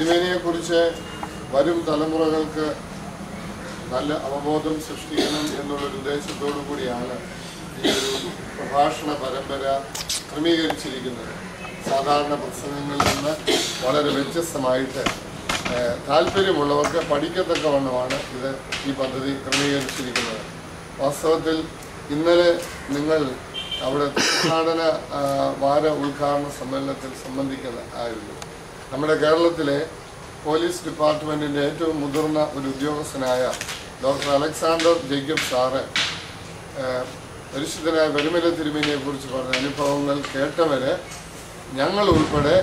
തിരുമേനിയെക്കുറിച്ച് വരും തലമുറകൾക്ക് നല്ല അവബോധം സൃഷ്ടിക്കണം എന്നുള്ളൊരു ഉദ്ദേശത്തോടു കൂടിയാണ് ഈ ഒരു പ്രഭാഷണ പരമ്പര ക്രമീകരിച്ചിരിക്കുന്നത്. സാധാരണ പ്രസംഗങ്ങളിൽ നിന്ന് വളരെ വ്യത്യസ്തമായിട്ട് താല്പര്യമുള്ളവർക്ക് പഠിക്കത്തക്കവണ്ണമാണ് ഈ പദ്ധതി ക്രമീകരിച്ചിരിക്കുന്നത്. വാസ്തവത്തിൽ ഇന്നലെ നിങ്ങൾ അവിടെ ഉദ്ഘാടന സമ്മേളനത്തിൽ സംബന്ധിക്കുന്നതായിരുന്നു. നമ്മുടെ കേരളത്തിലെ പോലീസ് ഡിപ്പാർട്ട്മെൻറ്റിൻ്റെ ഏറ്റവും മുതിർന്ന ഒരു ഉദ്യോഗസ്ഥനായ ഡോക്ടർ അലക്സാണ്ടർ ജേക്കബ് സാറ് പരിശുദ്ധനായ പരിമല തിരുമേനിയെക്കുറിച്ച് പറഞ്ഞ അനുഭവങ്ങൾ കേട്ടവരെ ഞങ്ങൾ ഉൾപ്പെടെ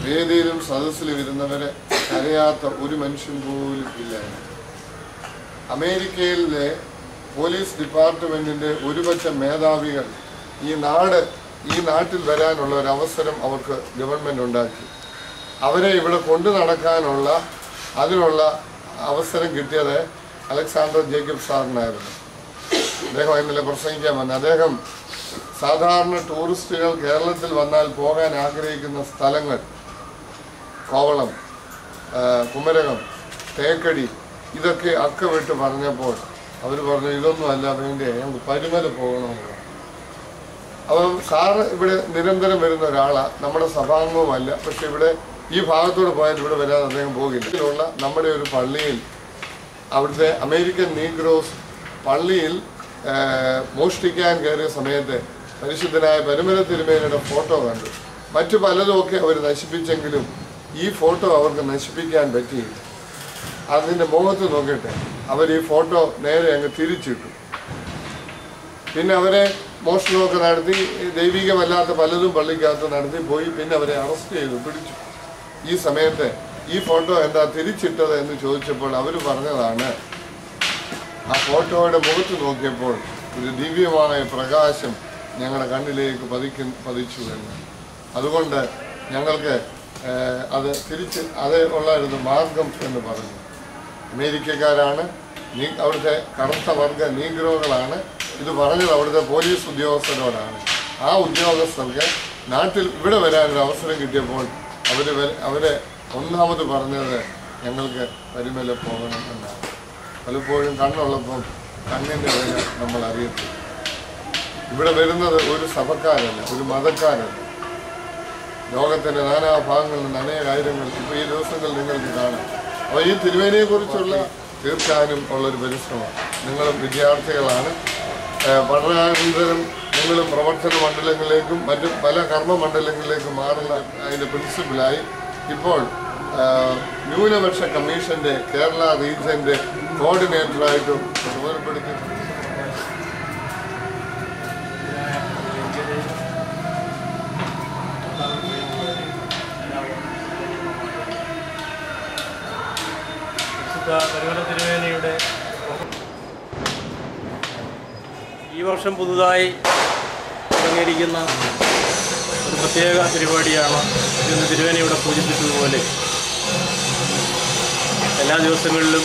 വേദിയിലും സദസ്സിലും ഇരുന്നവരെ കരയാത്ത ഒരു മനുഷ്യൻ പോലും ഇല്ലായിരുന്നു. അമേരിക്കയിലെ പോലീസ് ഡിപ്പാർട്ട്മെൻറ്റിൻ്റെ ഒരുപറ്റം മേധാവികൾ ഈ നാട്ടിൽ വരാനുള്ള ഒരു അവസരം അവർക്ക് ഗവൺമെൻറ് ഉണ്ടാക്കി. അവരെ ഇവിടെ കൊണ്ടു നടക്കാനുള്ള അതിനുള്ള അവസരം കിട്ടിയത് അലക്സാണ്ടർ ജേക്കബ് സാറിനായിരുന്നു. അദ്ദേഹം ഇന്നലെ പ്രസംഗിക്കാൻ വന്നു. അദ്ദേഹം സാധാരണ ടൂറിസ്റ്റുകൾ കേരളത്തിൽ വന്നാൽ പോകാൻ ആഗ്രഹിക്കുന്ന സ്ഥലങ്ങൾ കോവളം, കുമരകം, തേക്കടി ഇതൊക്കെ വിട്ട് പറഞ്ഞപ്പോൾ അവർ പറഞ്ഞു ഇതൊന്നും അല്ല വേണ്ടേ, ഞങ്ങൾക്ക് പരുമല പോകണമെന്ന്. അപ്പം സാറ് ഇവിടെ നിരന്തരം വരുന്ന ഒരാളാണ്, നമ്മുടെ സഭാംഗവുമല്ല. പക്ഷെ ഇവിടെ ഈ ഭാഗത്തോട് പോയാൽ ഇവിടെ വരാതെ അദ്ദേഹം പോകില്ല. ഇതിലുള്ള നമ്മുടെ ഒരു പള്ളിയിൽ അവിടുത്തെ അമേരിക്കൻ നീഗ്രോസ് പള്ളിയിൽ മോഷ്ടിക്കാൻ കയറിയ സമയത്ത് പരിശുദ്ധനായ പരിമല തിരുമേനിയുടെ ഫോട്ടോ കണ്ടു. മറ്റു പലതുമൊക്കെ അവർ നശിപ്പിച്ചെങ്കിലും ഈ ഫോട്ടോ അവർക്ക് നശിപ്പിക്കാൻ പറ്റിയില്ല. അതിൻ്റെ മുഖത്ത് നോക്കിയിട്ട് അവർ ഈ ഫോട്ടോ നേരെ അങ്ങ് തിരിച്ചിട്ടു. പിന്നെ അവരെ മോഷണമൊക്കെ നടത്തി, ദൈവികമല്ലാത്ത പലതും പള്ളിക്കകത്ത് നടത്തി പോയി. പിന്നെ അവരെ അറസ്റ്റ് ചെയ്തു, പിടിച്ചു. ഈ സമയത്ത് ഈ ഫോട്ടോ എന്താ തിരിച്ചിട്ടത് എന്ന് ചോദിച്ചപ്പോൾ അവർ പറഞ്ഞതാണ് ആ ഫോട്ടോയുടെ മുഖത്ത് നോക്കിയപ്പോൾ ഒരു ദിവ്യമായ പ്രകാശം ഞങ്ങളുടെ കണ്ണിലേക്ക് പതിച്ചു എന്ന്. അതുകൊണ്ട് ഞങ്ങൾക്ക് അത് ഉള്ളായിരുന്നു മാർഗം എന്ന് പറഞ്ഞു. അമേരിക്കക്കാരാണ്, അവിടുത്തെ കറുത്ത വർഗ നീഗ്രോകളാണ് ഇത് പറഞ്ഞത്. അവിടുത്തെ പോലീസ് ഉദ്യോഗസ്ഥരോടാണ്. ആ ഉദ്യോഗസ്ഥർക്ക് നാട്ടിൽ ഇവിടെ വരാനൊരു അവസരം കിട്ടിയപ്പോൾ അവരെ ഒന്നാമത് പറഞ്ഞത് ഞങ്ങൾക്ക് പരിമല പോകണം എന്നാണ്. പലപ്പോഴും കണ്ണുള്ളപ്പം കണ്ണിൻ്റെ വില നമ്മൾ അറിയത്തില്ല. ഇവിടെ വരുന്നത് ഒരു സഭക്കാരല്ല, ഒരു മതക്കാരല്ല. ലോകത്തിൻ്റെ നാനാഭാഗങ്ങളിൽ നിന്ന് അനേകായിരങ്ങൾ ഇപ്പോൾ ഈ ദിവസങ്ങളിൽ നിങ്ങൾക്ക് കാണാം. അപ്പോൾ ഈ തിരുമേനിയെക്കുറിച്ചുള്ള തീർക്കാനും ഉള്ളൊരു പരിശ്രമം. നിങ്ങളും വിദ്യാർത്ഥികളാണ്. പഠനാനന്തരം നിങ്ങളും പ്രവർത്തന മണ്ഡലങ്ങളിലേക്കും മറ്റു പല കർമ്മമണ്ഡലങ്ങളിലേക്കും മാറുന്ന അതിൻ്റെ പ്രിൻസിപ്പലായി ഇപ്പോൾ ന്യൂനപക്ഷ കമ്മീഷൻ്റെ കേരള റീജിയൻ്റെ കോർഡിനേറ്ററായിട്ടും ചുമതലപ്പെടുത്തി. പരിമല തിരുമേനിയുടെ ഈ വർഷം പുതുതായി തുടങ്ങിയിരിക്കുന്ന ഒരു പ്രത്യേക പരിപാടിയാണ്. ഇന്ന് തിരുമേനിയുടെ സൂചിപ്പിച്ചതുപോലെ എല്ലാ ദിവസങ്ങളിലും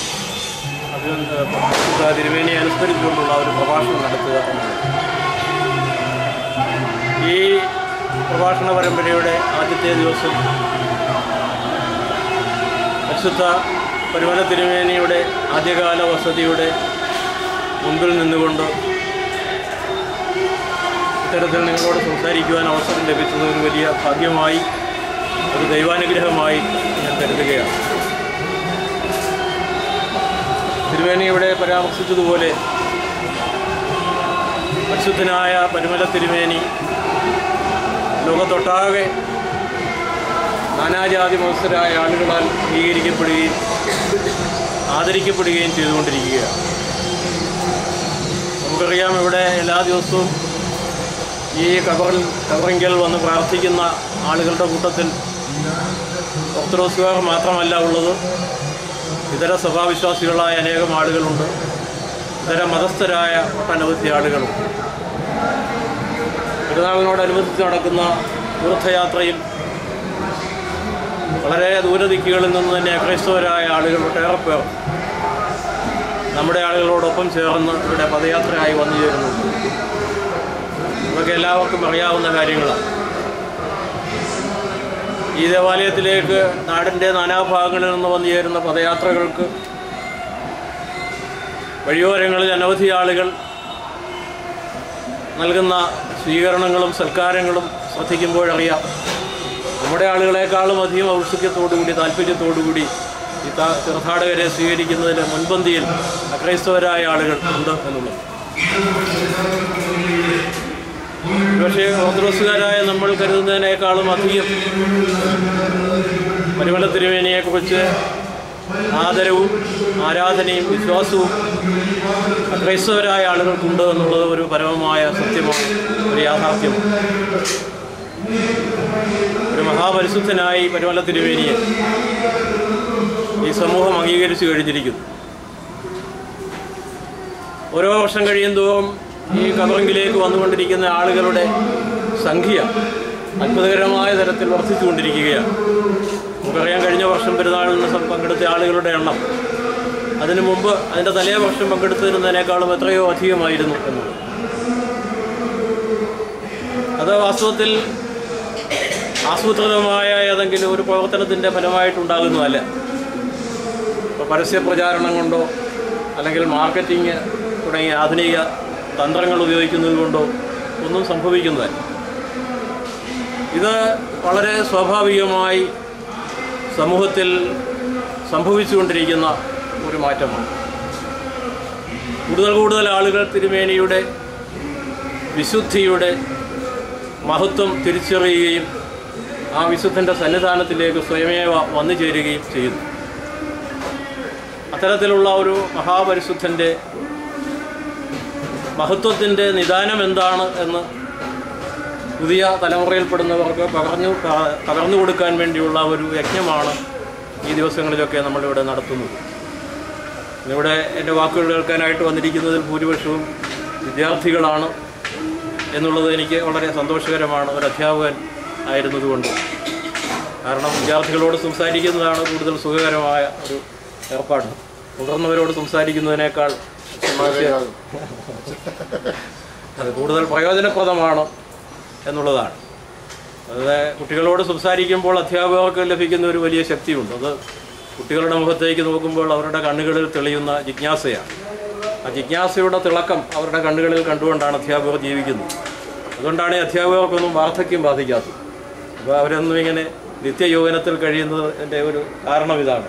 തിരുമേനിയെ അനുസ്മരിച്ചുകൊണ്ടുള്ള ഒരു പ്രഭാഷണം നടത്തുക എന്നുള്ളത്. ഈ പ്രഭാഷണ പരമ്പരയുടെ ആദ്യത്തെ ദിവസം പരിശുദ്ധ പരിമല തിരുമേനിയുടെ ആദ്യകാല വസതിയുടെ മുമ്പിൽ നിന്നുകൊണ്ട് ഇത്തരത്തിൽ നിങ്ങളോട് സംസാരിക്കുവാൻ അവസരം ലഭിച്ചത് ഒരു വലിയ ഭാഗ്യമായി, ഒരു ദൈവാനുഗ്രഹമായി ഞാൻ കരുതുകയാണ്. തിരുമേനിയുടെ പരാമർശിച്ചതുപോലെ പരിശുദ്ധനായ പരിമല തിരുമേനി ലോകത്തൊട്ടാകെ നാനാജാതി മതസ്ഥരായ ആളുകളാൽ അംഗീകരിക്കപ്പെടുകയും ആദരിക്കപ്പെടുകയും ചെയ്തുകൊണ്ടിരിക്കുകയാണ്. നമുക്കറിയാം, ഇവിടെ എല്ലാ ദിവസവും ഈ കബറിങ്കൽ വന്ന് പ്രാർത്ഥിക്കുന്ന ആളുകളുടെ കൂട്ടത്തിൽ ഓർത്തഡോക്സുകാർ മാത്രമല്ല ഉള്ളത്, ഇതര സഭാവിശ്വാസികളായ അനേകം ആളുകളുണ്ട്, ഇതര മതസ്ഥരായ ഒട്ടനവധി ആളുകളുണ്ട്. പെരുന്നാളിനോടനുബന്ധിച്ച് നടക്കുന്ന തീർത്ഥയാത്രയിൽ വളരെ ദൂരദിക്കുകളിൽ നിന്ന് തന്നെ ക്രൈസ്തവരായ ആളുകൾ ഒട്ടേറെ പേർ നമ്മുടെ ആളുകളോടൊപ്പം ചേർന്ന് ഇവിടെ പദയാത്രയായി വന്നു ചേരുന്നുണ്ട്. അതൊക്കെ എല്ലാവർക്കും അറിയാവുന്ന കാര്യങ്ങളാണ്. ഈ ഈ ദേവാലയത്തിലേക്ക് നാടിൻ്റെ നാനാഭാഗങ്ങളിൽ നിന്ന് വന്നു ചേരുന്ന പദയാത്രകൾക്ക് വഴിയോരങ്ങളിൽ അനവധി ആളുകൾ നൽകുന്ന സ്വീകരണങ്ങളും സൽക്കാരങ്ങളും ശ്രദ്ധിക്കുമ്പോഴറിയാം നമ്മുടെ ആളുകളെക്കാളും അധികം ഔത്സുക്യത്തോടുകൂടി താല്പര്യത്തോടുകൂടി ഈ തീർത്ഥാടകരെ സ്വീകരിക്കുന്നതിന് മുൻപന്തിയിൽ അക്രൈസ്തവരായ ആളുകൾ ഉണ്ട് എന്നുള്ളത്. പക്ഷേ ഓർത്തഡോക്സുകാരായ നമ്മൾ കരുതുന്നതിനേക്കാളും അധികം പരിമല തിരുമേനിയെക്കുറിച്ച് ആദരവും ആരാധനയും വിശ്വാസവും ക്രൈസ്തവരായ ആളുകൾക്കുണ്ട് എന്നുള്ളത് ഒരു പരമമായ സത്യമാണ്, ഒരു യാഥാർത്ഥ്യമാണ്. ഒരു മഹാപരിശുദ്ധനായി പരിമല തിരുമേനിയെ ഈ സമൂഹം അംഗീകരിച്ചു കഴിഞ്ഞിരിക്കുന്നു. ഓരോ വർഷം കഴിയും തോറും ഈ കബറിങ്കിലേക്ക് വന്നുകൊണ്ടിരിക്കുന്ന ആളുകളുടെ സംഖ്യ അത്ഭുതകരമായ തരത്തിൽ വർദ്ധിച്ചുകൊണ്ടിരിക്കുകയാണ്. നമുക്കറിയാം, കഴിഞ്ഞ വർഷം പെരുന്നാളിന് പങ്കെടുത്ത ആളുകളുടെ എണ്ണം അതിനു മുമ്പ് അതിൻ്റെ തലേ വർഷം പങ്കെടുത്തിരുന്നതിനേക്കാളും എത്രയോ അധികമായിരുന്നു എന്നുള്ളത്. അത് വാസ്തവത്തിൽ ആസൂത്രിതമായ ഏതെങ്കിലും ഒരു പ്രവർത്തനത്തിൻ്റെ ഫലമായിട്ടുണ്ടാകുന്നതല്ല. ഇപ്പോൾ പരസ്യ പ്രചാരണം കൊണ്ടോ അല്ലെങ്കിൽ മാർക്കറ്റിംഗ് തുടങ്ങിയ ആധുനിക തന്ത്രങ്ങൾ ഉപയോഗിക്കുന്നത് കൊണ്ടോ ഒന്നും സംഭവിക്കുന്നതല്ല. ഇത് വളരെ സ്വാഭാവികമായി സമൂഹത്തിൽ സംഭവിച്ചുകൊണ്ടിരിക്കുന്ന ഒരു മാറ്റമാണ്. കൂടുതൽ ആളുകൾ തിരുമേനിയുടെ വിശുദ്ധിയുടെ മഹത്വം തിരിച്ചറിയുകയും ആ വിശുദ്ധൻ്റെ സന്നിധാനത്തിലേക്ക് സ്വയമേവ വന്നു ചേരുകയും ചെയ്യുന്നു. അത്തരത്തിലുള്ള ഒരു മഹാപരിശുദ്ധൻ്റെ മഹത്വത്തിൻ്റെ നിദാനം എന്താണ് എന്ന് പുതിയ തലമുറയിൽപ്പെടുന്നവർക്ക് പകർന്നു കൊടുക്കാൻ വേണ്ടിയുള്ള ഒരു യജ്ഞമാണ് ഈ ദിവസങ്ങളിലൊക്കെ നമ്മളിവിടെ നടത്തുന്നത്. ഇവിടെ എൻ്റെ വാക്കുകൾ കേൾക്കാനായിട്ട് വന്നിരിക്കുന്നതിൽ ഭൂരിപക്ഷവും വിദ്യാർത്ഥികളാണ് എന്നുള്ളത് എനിക്ക് വളരെ സന്തോഷകരമാണ്, ഒരു അധ്യാപകൻ ആയിരുന്നതുകൊണ്ട്. കാരണം വിദ്യാർത്ഥികളോട് സംസാരിക്കുന്നതാണ് കൂടുതൽ സുഖകരമായ ഒരു ഏർപ്പാട്. മുതിർന്നവരോട് സംസാരിക്കുന്നതിനേക്കാൾ അത് കൂടുതൽ പ്രയോജനപ്രദമാണ് എന്നുള്ളതാണ്. അത് കുട്ടികളോട് സംസാരിക്കുമ്പോൾ അധ്യാപകർക്ക് ലഭിക്കുന്ന ഒരു വലിയ ശക്തിയുണ്ട്. അത് കുട്ടികളുടെ മുഖത്തേക്ക് നോക്കുമ്പോൾ അവരുടെ കണ്ണുകളിൽ തെളിയുന്ന ജിജ്ഞാസയാണ്. ആ ജിജ്ഞാസയുടെ തിളക്കം അവരുടെ കണ്ണുകളിൽ കണ്ടുകൊണ്ടാണ് അധ്യാപകർ ജീവിക്കുന്നത്. അതുകൊണ്ടാണ് ഈ അധ്യാപകർക്കൊന്നും വാർദ്ധക്യം ബാധിക്കാത്തത്. അപ്പോൾ അവരൊന്നും ഇങ്ങനെ നിത്യയൗവനത്തിൽ കഴിയുന്നതിൻ്റെ ഒരു കാരണം ഇതാണ്.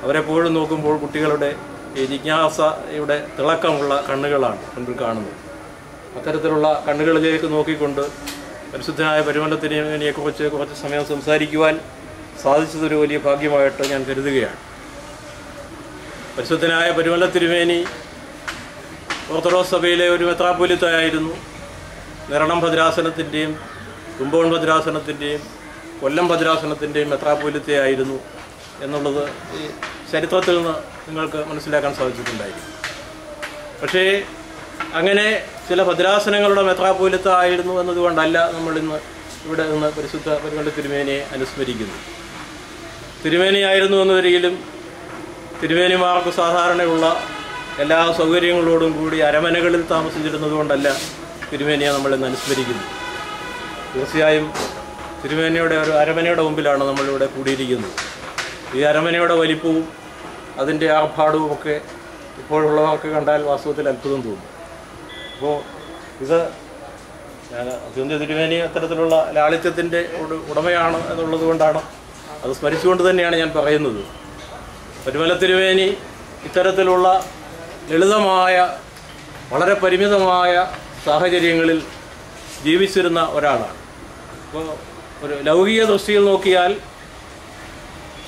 അവരെപ്പോഴും നോക്കുമ്പോൾ കുട്ടികളുടെ ഈ ജിജ്ഞാസയുടെ തിളക്കമുള്ള കണ്ണുകളാണ് മുൻപിൽ കാണുന്നത്. അത്തരത്തിലുള്ള കണ്ണുകളിലേക്ക് നോക്കിക്കൊണ്ട് പരിശുദ്ധനായ പരിമല തിരുമേനിയെക്കുറിച്ച് കുറച്ച് സമയം സംസാരിക്കുവാൻ സാധിച്ചതൊരു വലിയ ഭാഗ്യമായിട്ട് ഞാൻ കരുതുകയാണ്. പരിശുദ്ധനായ പരിമല തിരുമേനി ഓർത്തഡോക്സ് സഭയിലെ ഒരു മെത്രാപ്പൊലീത്തയായിരുന്നു. നിരണം ഭദ്രാസനത്തിൻ്റെയും കുംഭകോൺ ഭദ്രാസനത്തിൻ്റെയും കൊല്ലം ഭദ്രാസനത്തിൻ്റെയും മെത്രാപ്പൊലീത്തയായിരുന്നു എന്നുള്ളത് ഈ ചരിത്രത്തിൽ നിന്ന് നിങ്ങൾക്ക് മനസ്സിലാക്കാൻ സാധിച്ചിട്ടുണ്ടായിരിക്കും. പക്ഷേ അങ്ങനെ ചില ഭദ്രാസനങ്ങളുടെ മെത്രാപ്പൊലീത്ത ആയിരുന്നു എന്നതുകൊണ്ടല്ല നമ്മളിന്ന് ഇവിടെ നിന്ന് പരിശുദ്ധ പരിമല തിരുമേനിയെ അനുസ്മരിക്കുന്നു. തിരുമേനിയായിരുന്നു എന്നൊരിക്കലും തിരുമേനിമാർക്ക് സാധാരണയുള്ള എല്ലാ സൗകര്യങ്ങളോടും കൂടി അരമനകളിൽ താമസിച്ചിരുന്നതുകൊണ്ടല്ല തിരുമേനിയെ നമ്മളിന്ന് അനുസ്മരിക്കുന്നു. തീർച്ചയായും തിരുമേനിയുടെ ഒരു അരമനയുടെ മുമ്പിലാണ് നമ്മളിവിടെ കൂടിയിരിക്കുന്നത്. ഈ അരമനയുടെ വലിപ്പവും അതിൻ്റെ ആർഭാടവും ഒക്കെ ഇപ്പോഴുള്ളവർക്ക് കണ്ടാൽ വാസ്തവത്തിൽ അത്ഭുതം തോന്നും. അപ്പോൾ ഇത് അത്യുന്നത തിരുമേനി അത്തരത്തിലുള്ള ലാളിത്യത്തിൻ്റെ ഉടമയാണ് എന്നുള്ളത് കൊണ്ടാണ്, അത് സ്മരിച്ചുകൊണ്ട് തന്നെയാണ് ഞാൻ പറയുന്നത്. പരിമല തിരുമേനി ഇത്തരത്തിലുള്ള ലളിതമായ വളരെ പരിമിതമായ സാഹചര്യങ്ങളിൽ ജീവിച്ചിരുന്ന ഒരാളാണ്. അപ്പോൾ ഒരു ലൗകിക ദൃഷ്ടിയിൽ നോക്കിയാൽ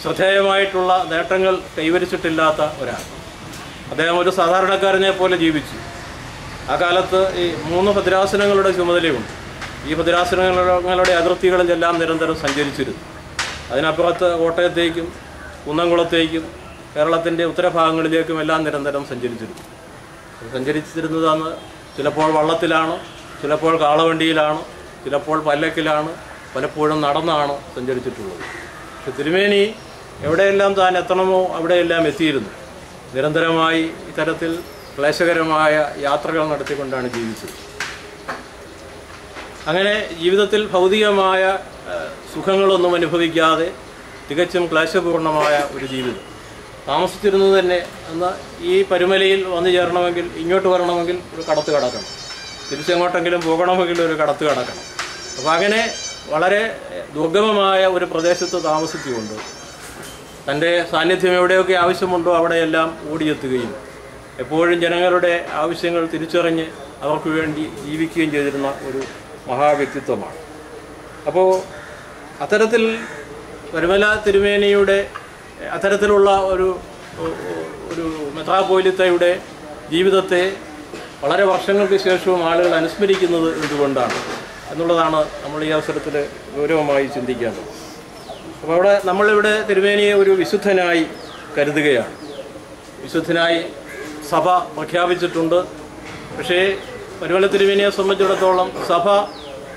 ശ്രദ്ധേയമായിട്ടുള്ള നേട്ടങ്ങൾ കൈവരിച്ചിട്ടില്ലാത്ത ഒരാൾ. അദ്ദേഹം ഒരു സാധാരണക്കാരനെ പോലെ ജീവിച്ചു. ആ കാലത്ത് ഈ 3 ഭദ്രാസനങ്ങളുടെ ചുമതലയുണ്ട്. ഈ ഭദ്രാസനങ്ങളുടെ അതിർത്തികളിലെല്ലാം നിരന്തരം സഞ്ചരിച്ചിരുന്നു. അതിനപ്പുറത്ത് കോട്ടയത്തേക്കും കുന്നംകുളത്തേക്കും കേരളത്തിൻ്റെ ഉത്തരഭാഗങ്ങളിലേക്കും എല്ലാം നിരന്തരം സഞ്ചരിച്ചിരുന്നതാണ്. ചിലപ്പോൾ വള്ളത്തിലാണ്, ചിലപ്പോൾ കാളവണ്ടിയിലാണ്, ചിലപ്പോൾ പല്ലക്കിലാണ്, പലപ്പോഴും നടന്നാണ് സഞ്ചരിച്ചിട്ടുള്ളത്. പക്ഷെ തിരുമേനി എവിടെയെല്ലാം താൻ എത്തണമോ അവിടെയെല്ലാം എത്തിയിരുന്നു. നിരന്തരമായി ഇത്തരത്തിൽ ക്ലേശകരമായ യാത്രകൾ നടത്തിക്കൊണ്ടാണ് ജീവിച്ചത്. അങ്ങനെ ജീവിതത്തിൽ ഭൗതികമായ സുഖങ്ങളൊന്നും അനുഭവിക്കാതെ തികച്ചും ക്ലേശപൂർണമായ ഒരു ജീവിതം താമസിച്ചിരുന്നത് തന്നെ. എന്നാൽ ഈ പരുമലയിൽ വന്നു ചേരണമെങ്കിൽ, ഇങ്ങോട്ട് വരണമെങ്കിൽ ഒരു കടത്ത് കടക്കണം, തിരിച്ചെങ്ങോട്ടെങ്കിലും പോകണമെങ്കിൽ ഒരു കടത്ത് കടക്കണം. അപ്പോൾ അങ്ങനെ വളരെ ദുർഗമമായ ഒരു പ്രദേശത്ത് താമസിച്ചുകൊണ്ട് തൻ്റെ സാന്നിധ്യം എവിടെയൊക്കെ ആവശ്യമുണ്ടോ അവിടെയെല്ലാം ഓടിയെത്തുകയും എപ്പോഴും ജനങ്ങളുടെ ആവശ്യങ്ങൾ തിരിച്ചറിഞ്ഞ് അവർക്ക് വേണ്ടി ജീവിക്കുകയും ചെയ്തിരുന്ന ഒരു മഹാവ്യക്തിത്വമാണ്. അപ്പോൾ അത്തരത്തിൽ പരുമല തിരുമേനിയുടെ അത്തരത്തിലുള്ള ഒരു മെത്രാപ്പോലിത്തയുടെ ജീവിതത്തെ വളരെ വർഷങ്ങൾക്ക് ശേഷവും ആളുകൾ അനുസ്മരിക്കുന്നത് എന്തുകൊണ്ടാണ് എന്നുള്ളതാണ് നമ്മൾ ഈ അവസരത്തിൽ ഗൗരവമായി ചിന്തിക്കേണ്ടത്. അപ്പോൾ അവിടെ നമ്മളിവിടെ തിരുമേനിയെ ഒരു വിശുദ്ധനായി കരുതുകയാണ്. വിശുദ്ധനായി സഭ പ്രഖ്യാപിച്ചിട്ടുണ്ട്. പക്ഷേ പരുമല തിരുമേനിയെ സംബന്ധിച്ചിടത്തോളം സഭ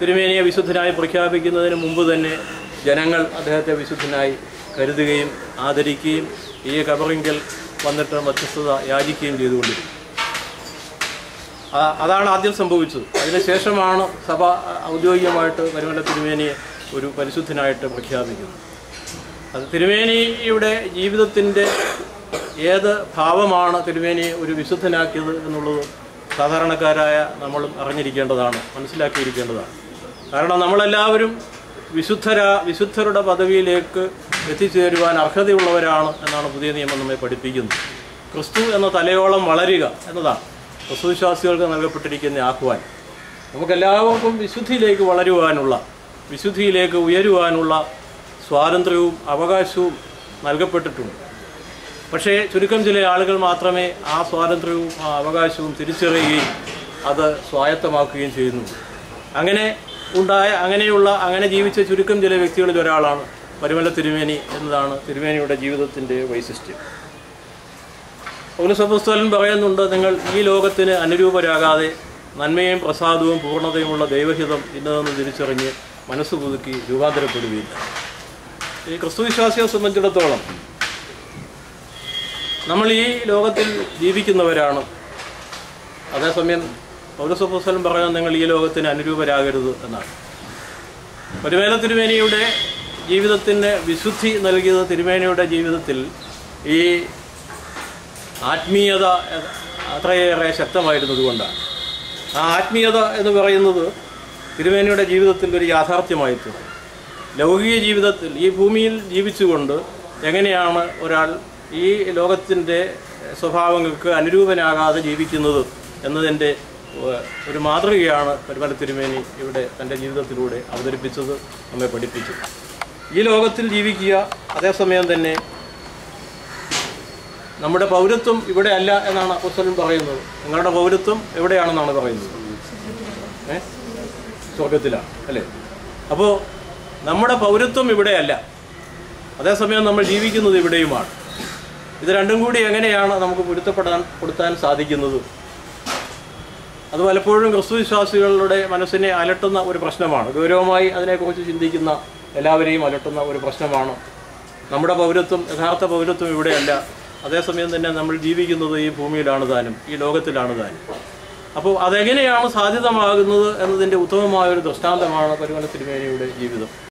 തിരുമേനിയെ വിശുദ്ധനായി പ്രഖ്യാപിക്കുന്നതിന് മുമ്പ് തന്നെ ജനങ്ങൾ അദ്ദേഹത്തെ വിശുദ്ധനായി കരുതുകയും ആദരിക്കുകയും ഈ ഖബറിങ്കൽ വന്നിട്ട് മധ്യസ്ഥത യാചിക്കുകയും ചെയ്തുകൊണ്ടിരുന്നു. അതാണ് ആദ്യം സംഭവിച്ചത്. അതിനുശേഷമാണ് സഭ ഔദ്യോഗികമായിട്ട് പരുമല തിരുമേനിയെ ഒരു പരിശുദ്ധനായിട്ട് പ്രഖ്യാപിക്കുന്നത്. അത് തിരുമേനിയുടെ ജീവിതത്തിൻ്റെ ഏത് ഭാവമാണ് തിരുമേനിയെ ഒരു വിശുദ്ധനാക്കിയത് എന്നുള്ളത് സാധാരണക്കാരായ നമ്മളും അറിഞ്ഞിരിക്കേണ്ടതാണ്, മനസ്സിലാക്കിയിരിക്കേണ്ടതാണ്. കാരണം നമ്മളെല്ലാവരും വിശുദ്ധരുടെ പദവിയിലേക്ക് എത്തിച്ചേരുവാൻ അർഹതയുള്ളവരാണ് എന്നാണ് പുതിയ നിയമം നമ്മെ പഠിപ്പിക്കുന്നത്. ക്രിസ്തു എന്ന തലയോളം വളരുക എന്നതാണ് ക്രിസ്തുവിശ്വാസികൾക്ക് നൽകപ്പെട്ടിരിക്കുന്ന ആഹ്വാനം. നമുക്കെല്ലാവർക്കും വിശുദ്ധിയിലേക്ക് വളരുവാനുള്ള, വിശുദ്ധിയിലേക്ക് ഉയരുവാനുള്ള സ്വാതന്ത്ര്യവും അവകാശവും നൽകപ്പെട്ടിട്ടുണ്ട്. പക്ഷേ ചുരുക്കം ചില ആളുകൾ മാത്രമേ ആ സ്വാതന്ത്ര്യവും ആ അവകാശവും തിരിച്ചറിയുകയും അത് സ്വായത്തമാക്കുകയും ചെയ്യുന്നു. അങ്ങനെ ജീവിച്ച ചുരുക്കം ചില വ്യക്തികളിൽ ഒരാളാണ് പരുമല തിരുമേനി എന്നതാണ് തിരുമേനിയുടെ ജീവിതത്തിൻ്റെ വൈശിഷ്ട്യം. പൗലോസ് അപ്പോസ്തലൻ പറയുന്നുണ്ട്, നിങ്ങൾ ഈ ലോകത്തിന് അനുരൂപരാകാതെ നന്മയും പ്രസാദവും പൂർണ്ണതയുമുള്ള ദൈവഹിതം ഇന്നതെന്ന് തിരിച്ചറിഞ്ഞ് മനസ്സ് പുതുക്കി രൂപാന്തരപ്പെടുകയില്ല. ഈ ക്രിസ്തുവിശ്വാസിയെ സംബന്ധിച്ചിടത്തോളം നമ്മൾ ഈ ലോകത്തിൽ ജീവിക്കുന്നവരാണ്. അതേസമയം പൗലോസ് അപ്പോസ്തലൻ പറയുന്നത് നിങ്ങൾ ഈ ലോകത്തിന് അനുരൂപരാകരുത് എന്നാണ്. പരുമല തിരുമേനിയുടെ ജീവിതത്തിന് വിശുദ്ധി നൽകിയത് തിരുമേനിയുടെ ജീവിതത്തിൽ ഈ ആത്മീയത അത്രയേറെ ശക്തമായിരുന്നതുകൊണ്ടാണ്. ആ ആത്മീയത എന്ന് പറയുന്നത് തിരുമേനിയുടെ ജീവിതത്തിൽ ഒരു യാഥാർത്ഥ്യമായി തീർന്നു. ലൗകിക ജീവിതത്തിൽ ഈ ഭൂമിയിൽ ജീവിച്ചുകൊണ്ട് എങ്ങനെയാണ് ഒരാൾ ഈ ലോകത്തിൻ്റെ സ്വഭാവങ്ങൾക്ക് അനുരൂപനാകാതെ ജീവിക്കുന്നത് എന്നതിൻ്റെ ഒരു മാതൃകയാണ് പരുമല തിരുമേനി ഇവിടെ തൻ്റെ ജീവിതത്തിലൂടെ അവതരിപ്പിച്ചത്, നമ്മെ പഠിപ്പിച്ചത്. ഈ ലോകത്തിൽ ജീവിക്കുക, അതേസമയം തന്നെ നമ്മുടെ പൗരത്വം ഇവിടെ അല്ല എന്നാണ് അപ്പോസ്തലൻ പറയുന്നത്. നിങ്ങളുടെ പൗരത്വം എവിടെയാണെന്നാണ് പറയുന്നത്? സ്വർഗത്തിലാണ്, അല്ലേ? അപ്പോൾ നമ്മുടെ പൗരത്വം ഇവിടെയല്ല, അതേസമയം നമ്മൾ ജീവിക്കുന്നത് ഇവിടെയുമാണ്. ഇത് രണ്ടും കൂടി എങ്ങനെയാണ് നമുക്ക് പൊരുത്തപ്പെടുത്താൻ സാധിക്കുന്നത്? അത് പലപ്പോഴും ക്രിസ്തുവിശ്വാസികളുടെ മനസ്സിനെ അലട്ടുന്ന ഒരു പ്രശ്നമാണ്. ഗൗരവമായി അതിനെക്കുറിച്ച് ചിന്തിക്കുന്ന എല്ലാവരെയും അലട്ടുന്ന ഒരു പ്രശ്നമാണ്. നമ്മുടെ പൗരത്വം, യഥാർത്ഥ പൗരത്വം ഇവിടെയല്ല, അതേസമയം തന്നെ നമ്മൾ ജീവിക്കുന്നത് ഈ ഭൂമിയിലാണ് താനും, ഈ ലോകത്തിലാണ് താനും. അപ്പോൾ അതെങ്ങനെയാണ് സാധ്യതമാകുന്നത് എന്നതിൻ്റെ ഉത്തമമായൊരു ദൃഷ്ടാന്തമാണ് പരുമല തിരുമേനിയുടെ ജീവിതം.